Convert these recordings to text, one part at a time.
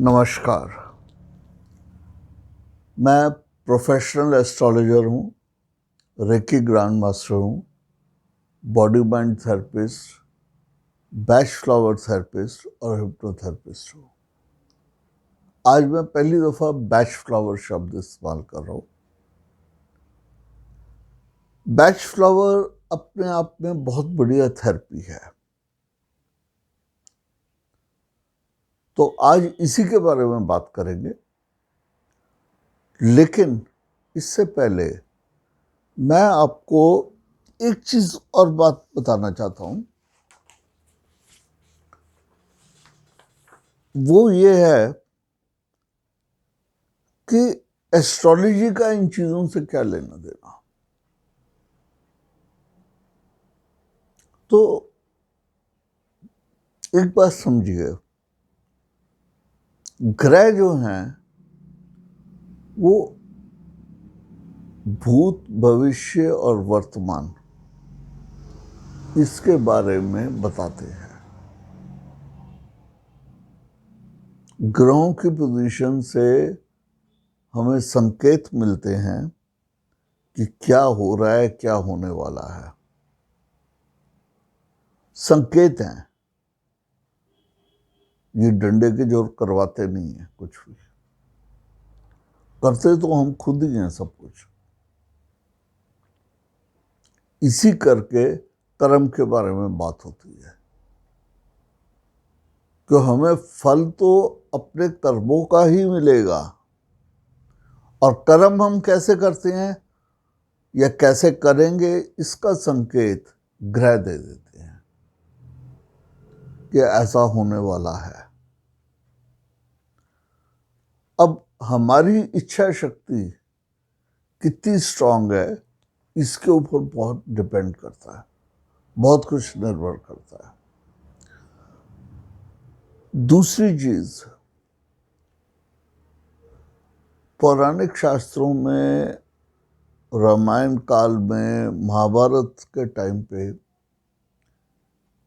नमस्कार। मैं professional astrologer हूँ, रेकी ग्रैंड मास्टर हूँ, body mind therapist, batch flower therapist और हिप्नोथेरेपिस्ट हूँ। आज मैं पहली दफ़ा बैच फ्लावर शब्द इस्तेमाल कर रहा हूँ। बैच फ्लावर अपने आप में बहुत बढ़िया थेरेपी है। तो आज इसी के बारे में बात करेंगे, लेकिन इससे पहले मैं आपको एक चीज और बात बताना चाहता हूं। वो ये है कि एस्ट्रोलॉजी का इन चीजों से क्या लेना देना। तो एक बात समझिए, ग्रह जो हैं वो भूत, भविष्य और वर्तमान इसके बारे में बताते हैं। ग्रहों की पोजीशन से हमें संकेत मिलते हैं कि क्या हो रहा है, क्या होने वाला है। संकेत हैं, ये डंडे के जोर करवाते नहीं है कुछ भी। करते तो हम खुद ही हैं सब कुछ। इसी करके कर्म के बारे में बात होती है कि हमें फल तो अपने कर्मों का ही मिलेगा, और कर्म हम कैसे करते हैं या कैसे करेंगे इसका संकेत ग्रह दे देते हैं कि ऐसा होने वाला है। अब हमारी इच्छा शक्ति कितनी स्ट्रांग है इसके ऊपर बहुत डिपेंड करता है, बहुत कुछ निर्भर करता है। दूसरी चीज, पौराणिक शास्त्रों में, रामायण काल में, महाभारत के टाइम पे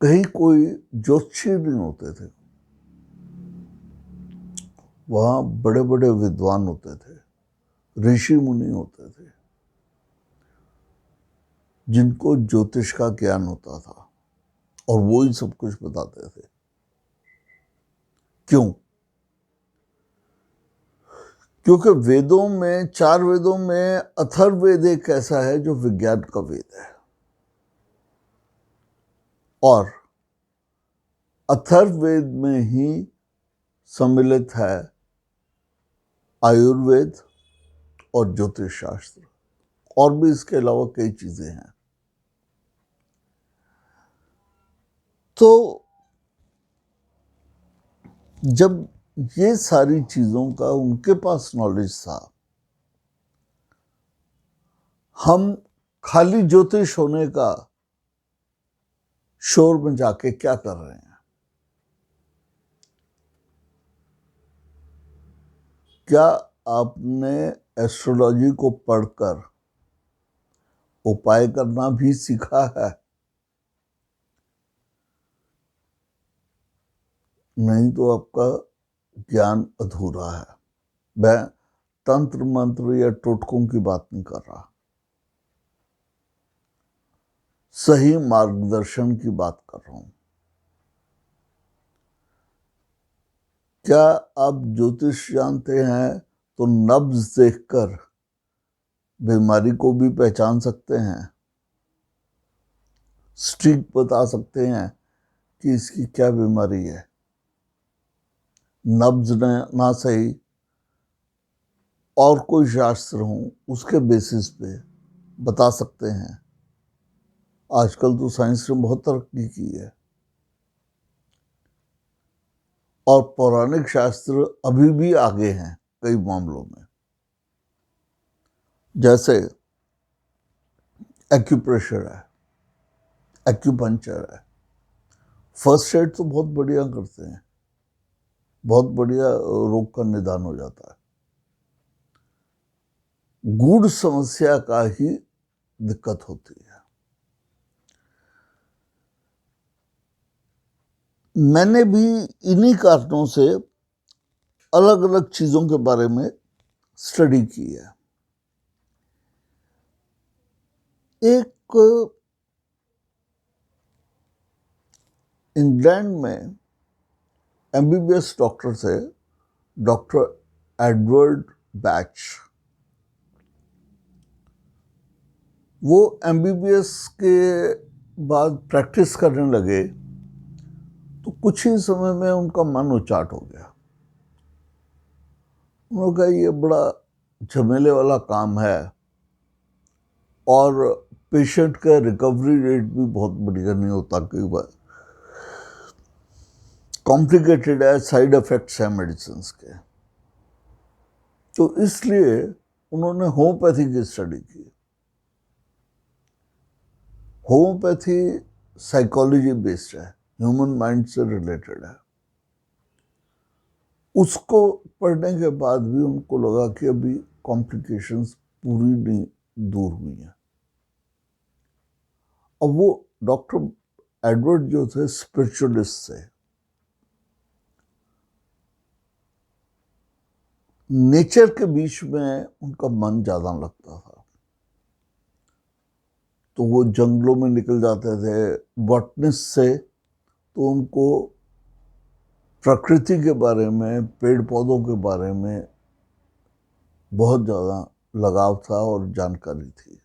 कहीं कोई ज्योतिषी नहीं होते थे। वहाँ बड़े बड़े विद्वान होते थे, ऋषि मुनि होते थे, जिनको ज्योतिष का ज्ञान होता था और वो ही सब कुछ बताते थे। क्यों? क्योंकि वेदों में, 4 वेदों में अथर्ववेद एक ऐसा है जो विज्ञान का वेद है, और अथर्ववेद में ही सम्मिलित है आयुर्वेद और ज्योतिष शास्त्र, और भी इसके अलावा कई चीजें हैं। तो जब ये सारी चीजों का उनके पास नॉलेज था, हम खाली ज्योतिष होने का शोर में जाके क्या कर रहे हैं? क्या आपने एस्ट्रोलॉजी को पढ़कर उपाय करना भी सीखा है? नहीं तो आपका ज्ञान अधूरा है। मैं तंत्र मंत्र या टोटकों की बात नहीं कर रहा, सही मार्गदर्शन की बात कर रहा हूं। क्या आप ज्योतिष जानते हैं तो नब्ज देखकर बीमारी को भी पहचान सकते हैं, स्ट्रीक बता सकते हैं कि इसकी क्या बीमारी है। नब्ज ना सही और कोई शास्त्र हो उसके बेसिस पे बता सकते हैं। आजकल तो साइंस ने बहुत तरक्की की है, और पौराणिक शास्त्र अभी भी आगे हैं कई मामलों में। जैसे एक्यूप्रेशर है, एक्यूपंक्चर है, फर्स्ट एड तो बहुत बढ़िया करते हैं, बहुत बढ़िया रोग का निदान हो जाता है। गूढ़ समस्या का ही दिक्कत होती है। मैंने भी इन्हीं कारणों से अलग अलग चीज़ों के बारे में स्टडी की है। एक इंग्लैंड में एमबीबीएस डॉक्टर थे, डॉक्टर एडवर्ड बैच। वो एमबीबीएस के बाद प्रैक्टिस करने लगे तो कुछ ही समय में उनका मन उचाट हो गया। उन्होंने कहा ये बड़ा झमेले वाला काम है और पेशेंट का रिकवरी रेट भी बहुत बढ़िया नहीं होता, कई बार कॉम्प्लिकेटेड है, साइड इफेक्ट्स हैं मेडिसिन के। तो इसलिए उन्होंने होम्योपैथी की स्टडी की। होम्योपैथी साइकोलॉजी बेस्ड है, ह्यूमन माइंड से रिलेटेड है। उसको पढ़ने के बाद भी उनको लगा कि अभी कॉम्प्लिकेशंस पूरी नहीं दूर हुई हैं। और वो डॉक्टर एडवर्ड जो थे स्पिरिचुअलिस्ट थे, नेचर के बीच में उनका मन ज़्यादा लगता था। तो वो जंगलों में निकल जाते थे बॉटनिस्ट से, तो उनको प्रकृति के बारे में, पेड़ पौधों के बारे में बहुत ज़्यादा लगाव था और जानकारी थी।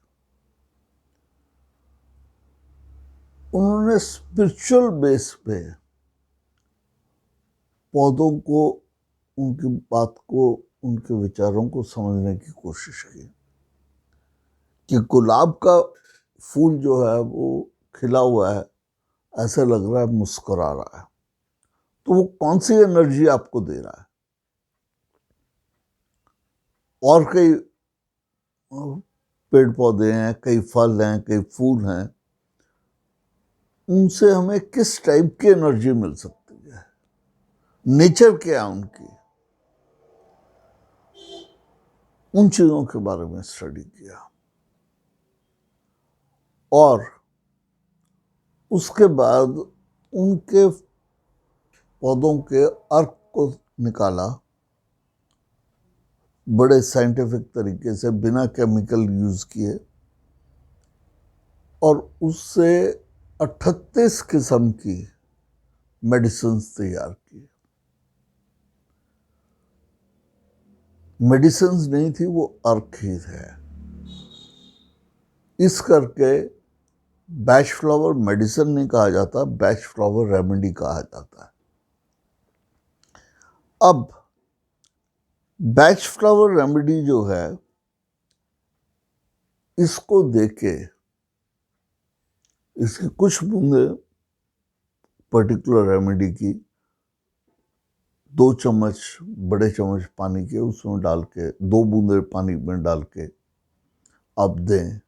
उन्होंने स्पिरिचुअल बेस पे पौधों को, उनकी बात को, उनके विचारों को समझने की कोशिश की कि गुलाब का फूल जो है वो खिला हुआ है, ऐसा लग रहा है मुस्कुरा रहा है, तो वो कौन सी एनर्जी आपको दे रहा है। और कई पेड़ पौधे हैं, कई फल हैं, कई फूल हैं, उनसे हमें किस टाइप की एनर्जी मिल सकती है, नेचर क्या है उनकी, उन चीजों के बारे में स्टडी किया। और उसके बाद उनके पौधों के अर्क को निकाला बड़े साइंटिफिक तरीके से, बिना केमिकल यूज किए, और उससे 38 किस्म की मेडिसिन तैयार की। मेडिसिन नहीं थी, वो अर्क ही थे। इस करके बैच फ्लावर मेडिसिन नहीं कहा जाता, बैच फ्लावर रेमेडी कहा जाता है। अब बैच फ्लावर रेमेडी जो है, इसको देके इसकी कुछ बूंदे पर्टिकुलर रेमेडी की 2 चम्मच, बड़े चम्मच पानी के उसमें डाल के, 2 बूंदे पानी में डाल के आप दें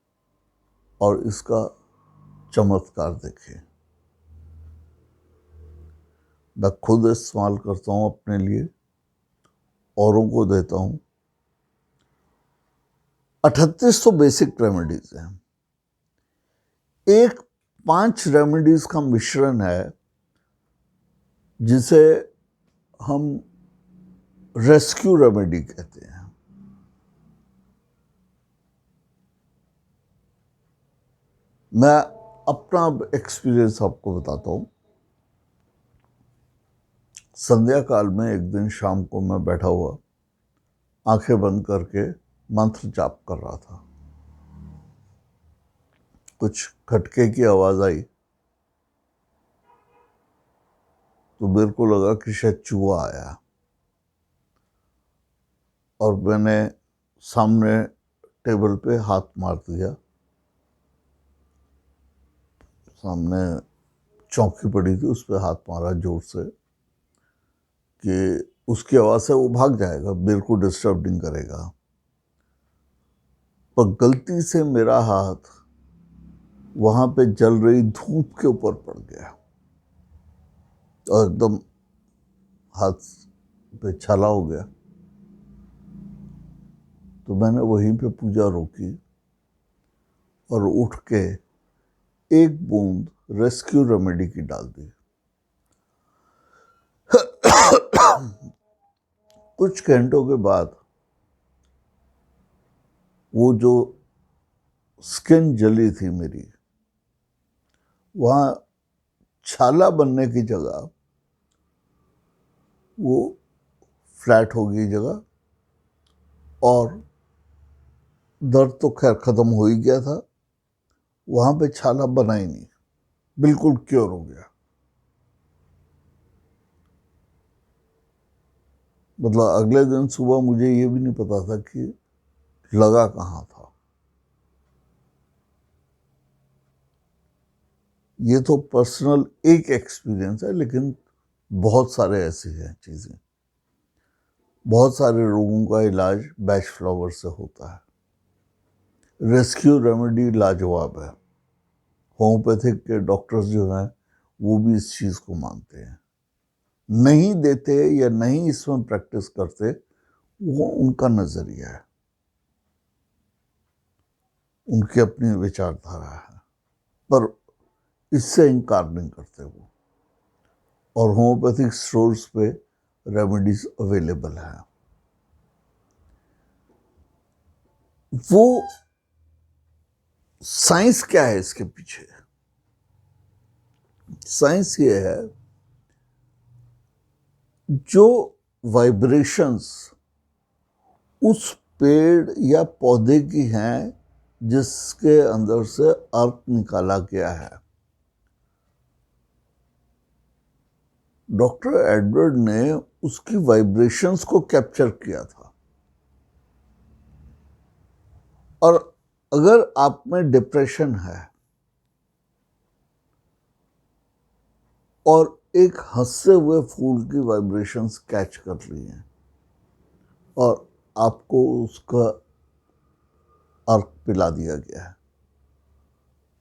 और इसका चमत्कार देखें। मैं खुद इस्तेमाल करता हूँ अपने लिए, औरों को देता हूँ। 38 तो बेसिक रेमेडीज हैं। एक 5 रेमेडीज का मिश्रण है जिसे हम रेस्क्यू रेमेडी कहते हैं। मैं अपना एक्सपीरियंस आपको बताता हूँ। संध्या काल में एक दिन शाम को मैं बैठा हुआ आंखें बंद करके मंत्र जाप कर रहा था। कुछ खटके की आवाज आई तो मेरे को लगा कि शायद चूहा आया, और मैंने सामने टेबल पे हाथ मार दिया। सामने चौकी पड़ी थी, उस पर हाथ मारा जोर से कि उसकी आवाज से वो भाग जाएगा, मेरे को डिस्टर्ब नहीं करेगा। पर गलती से मेरा हाथ वहां पे जल रही धूप के ऊपर पड़ गया और एकदम हाथ पे छाला हो गया। तो मैंने वहीं पे पूजा रोकी और उठ के एक बूंद रेस्क्यू रेमेडी की डाल दी। कुछ घंटों के बाद वो जो स्किन जली थी मेरी, वहाँ छाला बनने की जगह वो फ्लैट हो गई जगह, और दर्द तो खैर ख़त्म हो ही गया था, वहाँ पे छाला बना ही नहीं, बिल्कुल क्योर हो गया। मतलब अगले दिन सुबह मुझे ये भी नहीं पता था कि लगा कहाँ था। ये तो पर्सनल एक एक्सपीरियंस है, लेकिन बहुत सारे ऐसे हैं चीज़ें। बहुत सारे रोगों का इलाज बैच फ्लावर से होता है। रेस्क्यू रेमेडी लाजवाब है। होम्योपैथिक के डॉक्टर्स जो हैं वो भी इस चीज़ को मानते हैं। नहीं देते या नहीं इसमें प्रैक्टिस करते, वो उनका नज़रिया है, उनकी अपनी विचारधारा है, पर इससे इनकार नहीं करते वो। और होम्योपैथिक स्टोर्स पे रेमेडीज अवेलेबल है। वो साइंस क्या है इसके पीछे? साइंस ये है, जो वाइब्रेशंस उस पेड़ या पौधे की हैं जिसके अंदर से अर्थ निकाला गया है, डॉक्टर एडवर्ड ने उसकी वाइब्रेशंस को कैप्चर किया था। और अगर आप में डिप्रेशन है और एक हंसते हुए फूल की वाइब्रेशंस कैच कर ली हैं और आपको उसका अर्क पिला दिया गया है,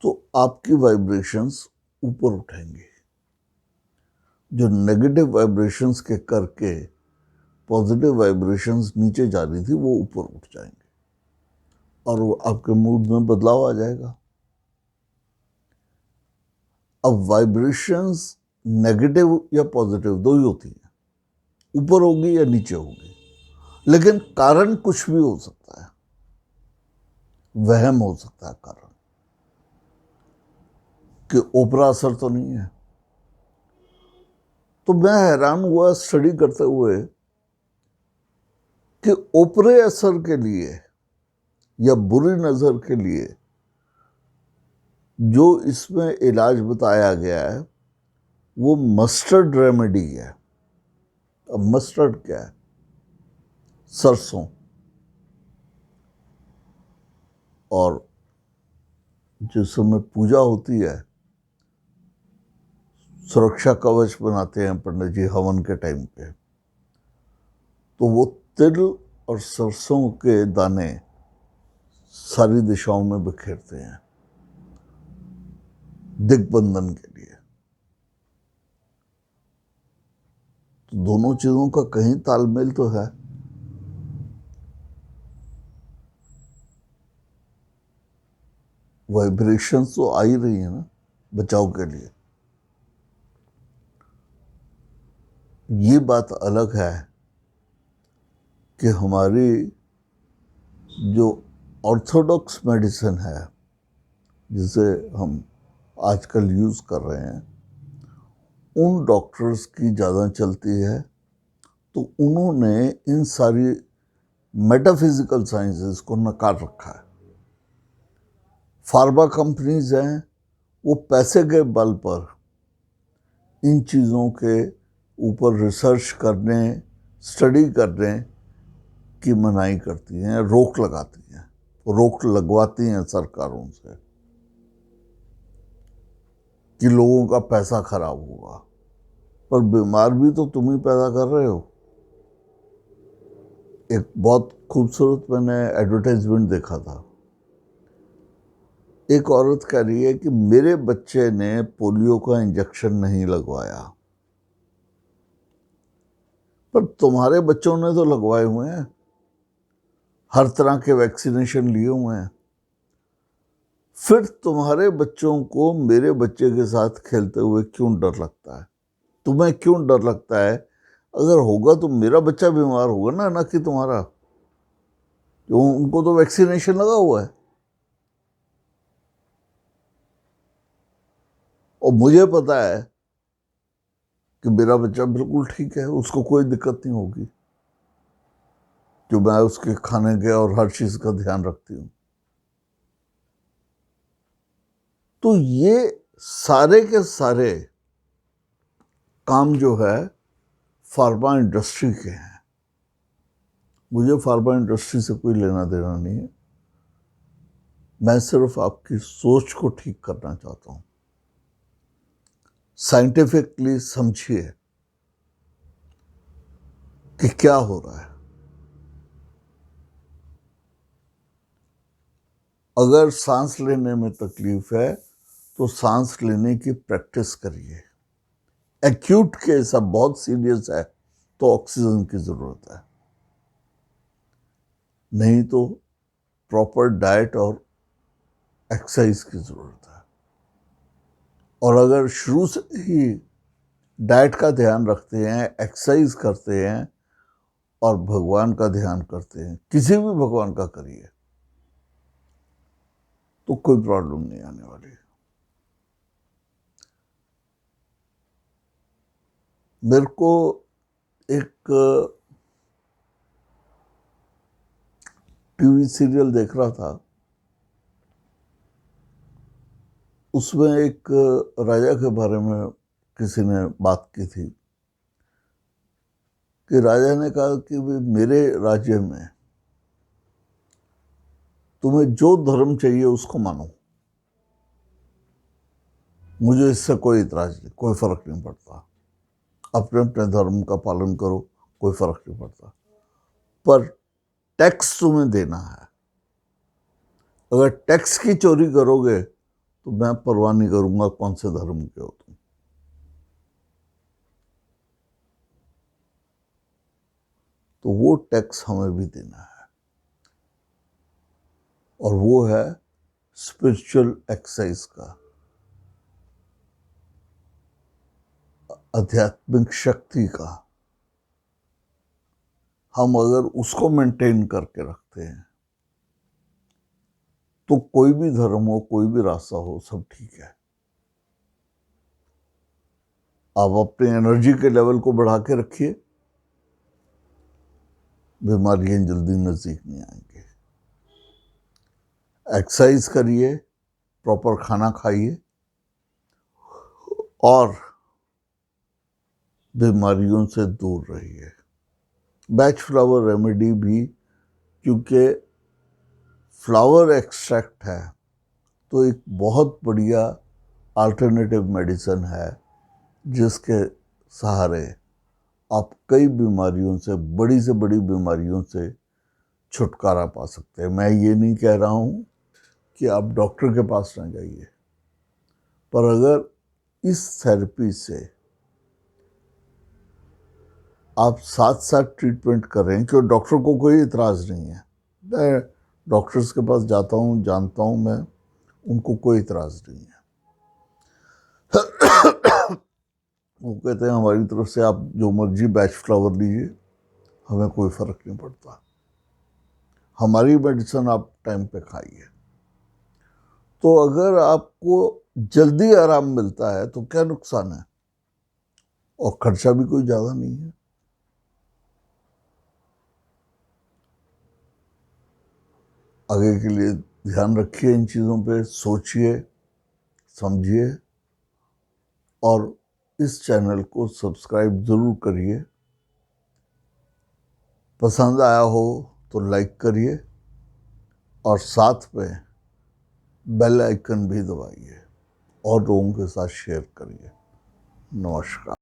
तो आपकी वाइब्रेशंस ऊपर उठेंगी। जो नेगेटिव वाइब्रेशंस के करके पॉजिटिव वाइब्रेशंस नीचे जा रही थी, वो ऊपर उठ जाएंगे और वो आपके मूड में बदलाव आ जाएगा। अब वाइब्रेशंस नेगेटिव या पॉजिटिव दो ही होती है, ऊपर होगी या नीचे होगी, लेकिन कारण कुछ भी हो सकता है। वहम हो सकता है कारण कि ओपरा असर तो नहीं है। तो मैं हैरान हुआ स्टडी करते हुए कि ओपरे असर के लिए या बुरी नजर के लिए जो इसमें इलाज बताया गया है वो मस्टर्ड रेमेडी है। अब मस्टर्ड क्या है? सरसों। और जिस समय पूजा होती है, सुरक्षा कवच बनाते हैं पंडित जी हवन के टाइम पे, तो वो तिल और सरसों के दाने सारी दिशाओं में बिखेरते हैं दिग्बंधन के लिए। तो दोनों चीजों का कहीं तालमेल तो है। वाइब्रेशंस तो आ ही रही है ना बचाव के लिए। ये बात अलग है कि हमारी जो ऑर्थोडॉक्स मेडिसिन है, जिसे हम आजकल यूज़ कर रहे हैं, उन डॉक्टर्स की ज़्यादा चलती है। तो उन्होंने इन सारी मेटाफिजिकल साइंसेस को नकार रखा है। फार्मा कंपनीज हैं, वो पैसे के बल पर इन चीज़ों के ऊपर रिसर्च करने, स्टडी करने की मनाही करती हैं, रोक लगाती हैं, रोक लगवाती हैं सरकारों से कि लोगों का पैसा खराब होगा। पर बीमार भी तो तुम ही पैदा कर रहे हो। एक बहुत खूबसूरत मैंने एडवर्टाइजमेंट देखा था। एक औरत कह रही है कि मेरे बच्चे ने पोलियो का इंजेक्शन नहीं लगवाया, पर तुम्हारे बच्चों ने तो लगवाए हुए हैं, हर तरह के वैक्सीनेशन लिए हुए हैं। फिर तुम्हारे बच्चों को मेरे बच्चे के साथ खेलते हुए क्यों डर लगता है? तुम्हें क्यों डर लगता है अगर होगा तो मेरा बच्चा बीमार होगा ना, ना कि तुम्हारा। जो उनको तो वैक्सीनेशन लगा हुआ है, और मुझे पता है कि मेरा बच्चा बिल्कुल ठीक है, उसको कोई दिक्कत नहीं होगी, जो मैं उसके खाने के और हर चीज का ध्यान रखती हूँ। तो ये सारे के सारे काम जो है फार्मा इंडस्ट्री के हैं। मुझे फार्मा इंडस्ट्री से कोई लेना देना नहीं है, मैं सिर्फ आपकी सोच को ठीक करना चाहता हूं। साइंटिफिकली समझिए कि क्या हो रहा है। अगर सांस लेने में तकलीफ है तो सांस लेने की प्रैक्टिस करिए। एक्यूट केस अब बहुत सीरियस है तो ऑक्सीजन की जरूरत है, नहीं तो प्रॉपर डाइट और एक्सरसाइज की जरूरत है। और अगर शुरू से ही डाइट का ध्यान रखते हैं, एक्सरसाइज करते हैं और भगवान का ध्यान करते हैं, किसी भी भगवान का करिए, तो कोई प्रॉब्लम नहीं आने वाली। मेरे को एक टीवी सीरियल देख रहा था, उसमें एक राजा के बारे में किसी ने बात की थी कि राजा ने कहा कि मेरे राज्य में तुम्हें जो धर्म चाहिए उसको मानो, मुझे इससे कोई इतराज नहीं, कोई फर्क नहीं पड़ता, अपने अपने धर्म का पालन करो, कोई फर्क नहीं पड़ता, पर टैक्स तुम्हें देना है। अगर टैक्स की चोरी करोगे तो मैं परवाह नहीं करूंगा कौन से धर्म के हो तुम। तो वो टैक्स हमें भी देना है, और वो है स्पिरिचुअल एक्सरसाइज का, आध्यात्मिक शक्ति का। हम अगर उसको मेंटेन करके रखते हैं तो कोई भी धर्म हो, कोई भी रास्ता हो, सब ठीक है। आप अपने एनर्जी के लेवल को बढ़ा के रखिए, बीमारियां जल्दी नजदीक नहीं आएंगे। एक्सरसाइज करिए, प्रॉपर खाना खाइए, और बीमारियों से दूर रहिए। बैच फ्लावर रेमेडी भी, क्योंकि फ्लावर एक्सट्रैक्ट है, तो एक बहुत बढ़िया अल्टरनेटिव मेडिसिन है, जिसके सहारे आप कई बीमारियों से, बड़ी बीमारियों से छुटकारा पा सकते हैं। मैं ये नहीं कह रहा हूँ कि आप डॉक्टर के पास ना जाइए, पर अगर इस थेरेपी से आप साथ साथ ट्रीटमेंट करें, क्योंकि डॉक्टर को कोई इतराज़ नहीं है। मैं डॉक्टर्स के पास जाता हूँ, जानता हूँ मैं, उनको कोई इतराज़ नहीं है। वो कहते हैं हमारी तरफ से आप जो मर्जी बैच फ्लावर लीजिए, हमें कोई फ़र्क नहीं पड़ता, हमारी मेडिसिन आप टाइम पे खाइए। तो अगर आपको जल्दी आराम मिलता है तो क्या नुकसान है, और खर्चा भी कोई ज़्यादा नहीं है। आगे के लिए ध्यान रखिए, इन चीज़ों पे सोचिए, समझिए, और इस चैनल को सब्सक्राइब ज़रूर करिए। पसंद आया हो तो लाइक करिए, और साथ में बेल आइकन भी दबाइए, और लोगों के साथ शेयर करिए। नमस्कार।